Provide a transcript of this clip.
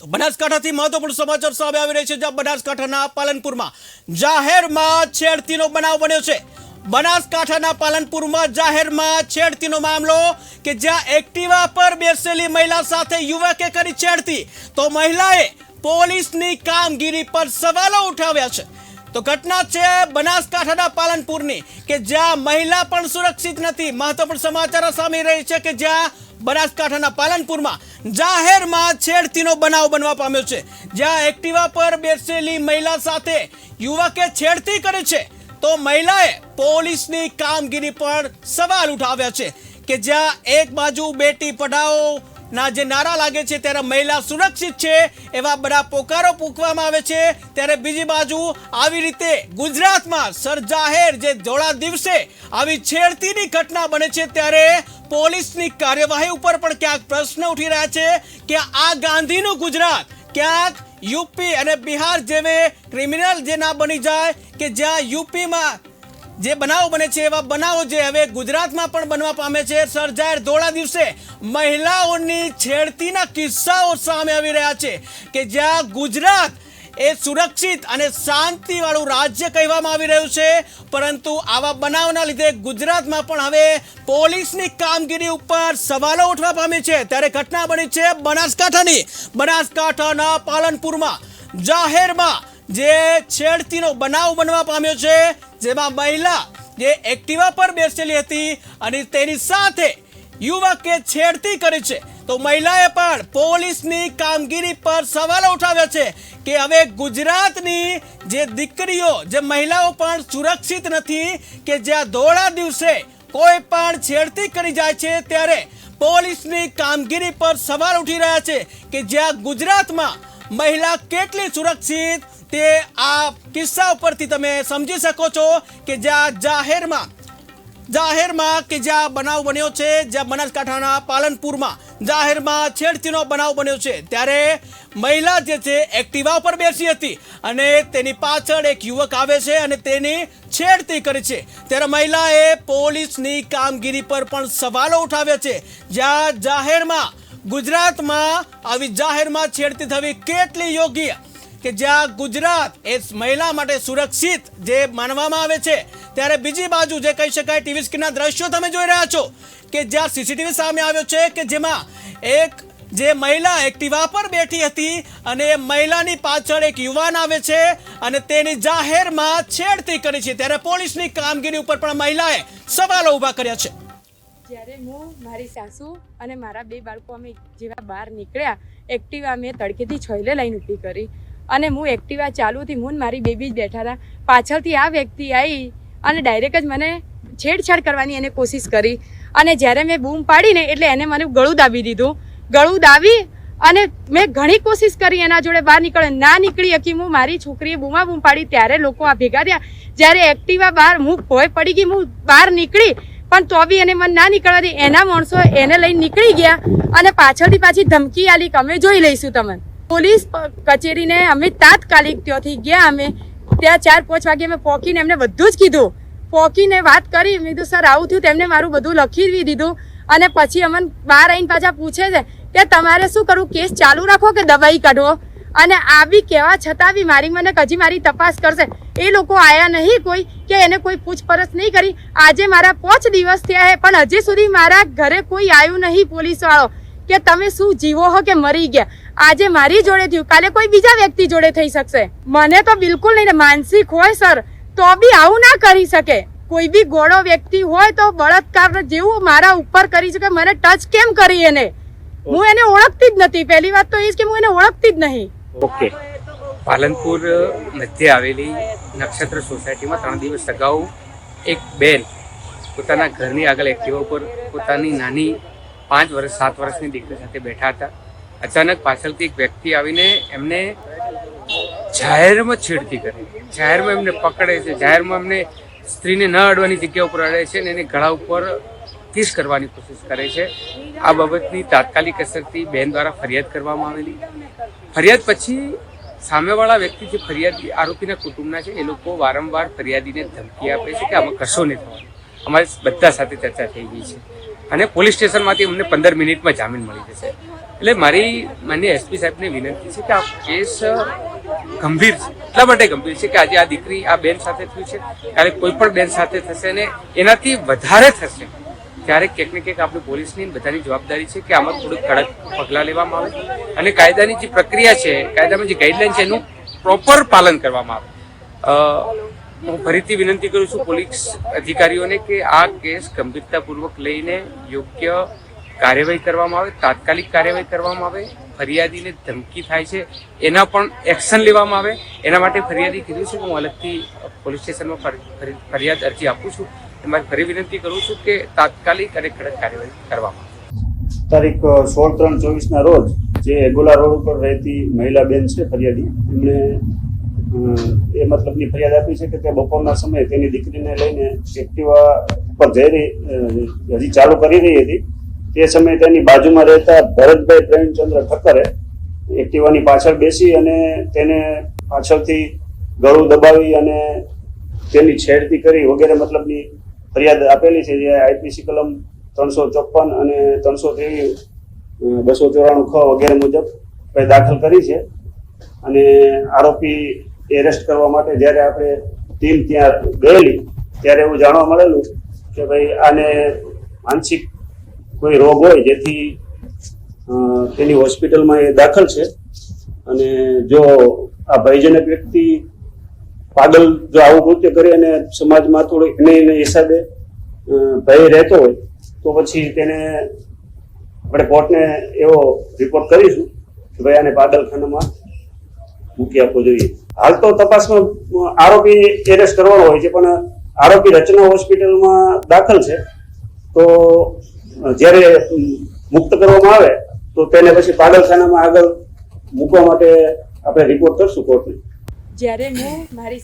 બનાસકાંઠાથી મહત્વપૂર્ણ સમાચાર સામે આવી રહ્યા છે, જ્યાં બનાસકાંઠાના પાલનપુરમાં જાહેરમાં છેડતીનો બનાવ બન્યો છે। બનાસકાંઠાના પાલનપુરમાં જાહેરમાં છેડતીનો મામલો કે જ્યાં એક્ટિવા પર બેસેલી મહિલા સાથે યુવકે કરી છેડતી, તો મહિલાએ પોલીસની કામગીરી પર સવાલો ઉઠાવ્યા છે। તો ઘટના છે બનાસકાંઠાના પાલનપુરની, કે જ્યાં મહિલા પણ સુરક્ષિત નથી। મહત્વપૂર્ણ સમાચાર સામે રહી છે કે જ્યાં બનાસકાંઠાના પાલનપુરમાં જાહેરમાં છેડતીનો બનાવ બનવા પામ્યો છે, જ્યાં એક્ટિવા પર બેસેલી મહિલા સાથે યુવકે છેડતી કરી છે, તો મહિલાએ પોલીસની કામગીરી પર સવાલ ઉઠાવ્યા છે કે જ્યાં એક બાજુ બેટી પઢાઓ ના જે નારા લાગે છે ત્યારે મહિલા સુરક્ષિત છે એવા બધા પોકારો ફૂંકવામાં આવે છે, ત્યારે બીજી બાજુ આવી રીતે ગુજરાતમાં સરજાહેર જે ધોળા દિવસે આવી છેડતીની ઘટના બને છે, ત્યારે પોલીસની કાર્યવાહી ઉપર પણ ક્યાંક પ્રશ્ન ઉઠી રહ્યા છે કે આ ગાંધીનું ગુજરાત ક્યાંક યુપી અને બિહાર જેવે ક્રિમિનલ જે ના બની જાય, કે જ્યાં યુપીમાં જે બનાવ બને છે એવા બનાવો જે હવે ગુજરાતમાં પણ બનવા પામે છે। સરજાહેર ધોળા દિવસે મહિલાઓની છેડતીના કિસ્સાઓ સામે આવી રહ્યા છે કે જ્યાં ગુજરાત એ સુરક્ષિત અને શાંતિવાળું રાજ્ય કહેવામાં આવી રહ્યું છે, પરંતુ આવા બનાવના લીધે ગુજરાતમાં પણ હવે પોલીસની કામગીરી ઉપર સવાલો ઉઠવા પામી છે। ત્યારે ઘટના બની છે બનાસકાંઠાના પાલનપુરમાં જાહેરમાં જે છેડતીનો બનાવ બનવા પામ્યો છે, જેમાં મહિલા જે એક્ટિવા પર બેસેલી હતી અને તેની સાથે યુવકે છેડતી કરી છે, તો મહિલાએ પણ પોલીસની કામગીરી પર સવાલો ઉઠાવ્યા છે કે હવે ગુજરાતની જે દીકરીઓ જે મહિલાઓ પણ સુરક્ષિત નથી, કે જ્યાં ધોળા દિવસે કોઈ પણ છેડતી કરી જાય છે, ત્યારે પોલીસની કામગીરી પર સવાલ ઉઠી રહ્યા છે કે જ્યાં ગુજરાતમાં મહિલા કેટલી સુરક્ષિત તે આ કિસ્સા ઉપરથી તમે સમજી શકો છો કે જ્યાં જાહેરમાં કે જ્યાં બનાવ બન્યો છે, જ્યાં બનાસકાંઠાના પાલનપુરમાં જાહેરમાં છેડતીનો બનાવ બન્યો છે, ત્યારે મહિલા જે છે એક્ટિવા પર બેસી હતી અને તેની પાછળ એક યુવક આવે છે અને તેની છેડતી કરી છે, ત્યારે મહિલાએ પોલીસની કામગીરી પર પણ સવાલો ઉઠાવ્યા છે। જ્યાં જાહેરમાં ગુજરાતમાં આવી જાહેરમાં છેડતી થવી કેટલી યોગ્ય, કે જ્યાં ગુજરાત એ મહિલા માટે સુરક્ષિત જે માનવામાં આવે છે, ત્યારે બીજી બાજુ જે કહી શકાય ટીવી સ્ક્રીનના દ્રશ્યો તમે જોઈ રહ્યા છો કે જ્યાં સીસીટીવી સામે આવ્યો છે કે જેમાં એક જે મહિલા એક્ટિવા પર બેઠી હતી અને મહિલાની પાછળ એક યુવાન આવે છે અને તેની જાહેરમાં છેડતી કરી છે, ત્યારે પોલીસની કામગીરી ઉપર પણ મહિલાએ સવાલો ઊભા કર્યા છે। જ્યારે હું મારી સાસુ અને મારા બે બાળકો અમે જેવા બહાર નીકળ્યા, એક્ટિવા મેં તડકેથી છોલે લઈને ઊભી કરી અને હું એક્ટિવા ચાલુ હતી, હું મારી બેબી જ બેઠા હતા, પાછળથી આ વ્યક્તિ આવી અને ડાયરેક્ટ જ મને છેડછાડ કરવાની એને કોશિશ કરી અને જ્યારે મેં બૂમ પાડીને એટલે એને મને ગળું દાબી દીધું। ગળું દાબી અને મેં ઘણી કોશિશ કરી એના જોડે બહાર નીકળે, ના નીકળી શકી। હું મારી છોકરીએ બૂમ પાડી ત્યારે લોકો આ ભેગા થયા, જ્યારે એક્ટિવા બહાર હું ભોય પડી ગઈ, હું બહાર નીકળી પણ તો બી એને મને ના નીકળવા દે, એના માણસો એને લઈને નીકળી ગયા અને પાછળથી પાછી ધમકી આલી કે અમે જોઈ લઈશું તમને। પોલીસ કચેરીને અમે તાત્કાલિક ત્યાંથી ગયા, અમે ત્યાં 4-5 વાગે અમે પોકીને એમને બધું જ કીધું, પોકીને વાત કરી, મેં કીધું સર આવું થયું, તેમને મારું બધું લખી દીધું અને પછી અમને બહાર આવીને પાછા પૂછે છે કે તમારે શું કરવું, કેસ ચાલુ રાખો કે દબાઈ કાઢવો, અને આ બી કહેવા છતાં બી મને હજી મારી તપાસ કરશે। એ લોકો આયા નહીં કોઈ, કે એને કોઈ પૂછપરછ નહીં કરી। આજે મારા 5 દિવસ થયા છે પણ હજી સુધી મારા ઘરે કોઈ આવ્યું નહીં પોલીસ વાળો કે તમે શું જીવો હો કે મરી ગયા। આજે મારી જોડે થયું, કાલે કોઈ બીજા વ્યક્તિ જોડે થઈ શકશે। મને તો બિલકુલ નહીં, માનસિક હોય સર તો બી આવું ના કરી શકે। કોઈ બી ગોળો વ્યક્તિ હોય તો બળાત્કાર જેવું મારા ઉપર કરી શકે, મને ટચ કેમ કરી એને? હું એને ઓળખતી જ નથી। પહેલી વાત તો એ જ કે હું એને ઓળખતી જ નહીં। ઓકે, પાલનપુર મધ્ય આવેલી નક્ષત્ર સોસાયટીમાં 3 દિવસ અગાઉ એક બેન પોતાના ઘરની આગળ એક્ટિવા ઉપર પોતાની નાની 5 વર્ષ 7 વર્ષની દીકરી સાથે બેઠા હતા। અચાનક પાછળથી એક વ્યક્તિ આવીને એમને જાહેરમાં છેડતી કરી, જાહેરમાં એમને પકડે છે, જાહેરમાં એમને સ્ત્રીને ન અડવાની જગ્યા ઉપર અડે છે અને એને ગળા ઉપર કિસ કરવાની કોશિશ કરે છે। આ બાબતની તાત્કાલિક અસરથી બેન દ્વારા ફરિયાદ કરવામાં આવેલી। ફરિયાદ પછી સામેવાળા વ્યક્તિ જે ફરિયાદી આરોપીના કુટુંબના છે એ લોકો વારંવાર ફરિયાદીને ધમકી આપે છે કે આમાં કશો નહીં થવાનું, અમારી બધા સાથે ચર્ચા થઈ ગઈ છે। અને પોલીસ સ્ટેશનમાંથી અમને 15 મિનિટમાં જામીન મળી જશે. એટલે મારી માન્ય એસપી સાહેબને વિનંતી છે કે આ કેસ ગંભીર છે, એટલા માટે ગંભીર છે કે આજે આ દીકરી આ બેન સાથે થયું છે, કાલે કોઈ પણ બેન સાથે થશે અને એનાથી વધારે થશે, ત્યારે ક્યાંક ને ક્યાંક આપણી પોલીસની બધાની જવાબદારી છે કે આમાં થોડુંક કડક પગલાં લેવામાં આવે અને કાયદાની જે પ્રક્રિયા છે, કાયદામાં જે ગાઈડલાઈન છે એનું પ્રોપર પાલન કરવામાં આવે. હું ફરીથી વિનંતી કરું છું પોલીસ અધિકારીઓને કે આ કેસ ગંભીરતાપૂર્વક લઈને યોગ્ય કાર્યવાહી કરવામાં આવે, તાત્કાલિક કાર્યવાહી કરવામાં આવે. ફરિયાદીને ધમકી થાય છે એના પણ એક્શન લેવામાં આવે. એના માટે ફરિયાદી કીધું છે કે હું અલગથી પોલીસ સ્ટેશનમાં ફરિયાદ અરજી આપું છું. મારે ફરી વિનંતી કરું છું કે તાત્કાલિક અને કડક કાર્યવાહી કરવામાં આવે. તારીખ 16/3/24 રોજ જે એગોલા રોડ ઉપર રહેતી મહિલા બેન છે ફરિયાદી, એમણે એ મતલબની ફરિયાદ આપી છે કે તે બપોરના સમયે તેની દીકરીને લઈને એક્ટિવા ઉપર હજી ચાલુ કરી રહી હતી. તે સમયે તેની બાજુમાં રહેતા ભરતભાઈ પ્રેમચંદ્ર ઠક્કરે એક્ટિવાની પાછળ બેસી અને તેને પાછળથી ગળું દબાવી અને તેની છેડતી કરી વગેરે મતલબની ફરિયાદ આપેલી છે, જે આઈપીસી કલમ 354 અને 323 294 ખ વગેરે મુજબ દાખલ કરી છે. અને આરોપી એરેસ્ટ કરવા માટે જ્યારે આપણે ટીમ ત્યાં ગયેલી ત્યારે એવું જાણવા મળેલું કે ભાઈ આને માનસિક કોઈ રોગ હોય જેથી તેની હોસ્પિટલમાં એ દાખલ છે. અને જો આ ભયજનક વ્યક્તિ પાગલ જો આવું કૃત્ય કરી અને સમાજમાં થોડો એને હિસાબે ભય રહેતો હોય તો પછી તેને આપણે કોર્ટને એવો રિપોર્ટ કરીશું કે ભાઈ આને પાગલખાનામાં મૂકી આપવો જોઈએ. હાલ તો તપાસમાં આરોપી એરેસ્ટ કરવાનો હોય છે, પણ આરોપી રચના હોસ્પિટલમાં દાખલ છે. તો જ્યારે મુક્ત કરવામાં આવે તો તેને પછી પાગલખાનામાં આગળ મૂકવા માટે આપણે રિપોર્ટ કરશું કોર્ટને. જ્યારે હું મારી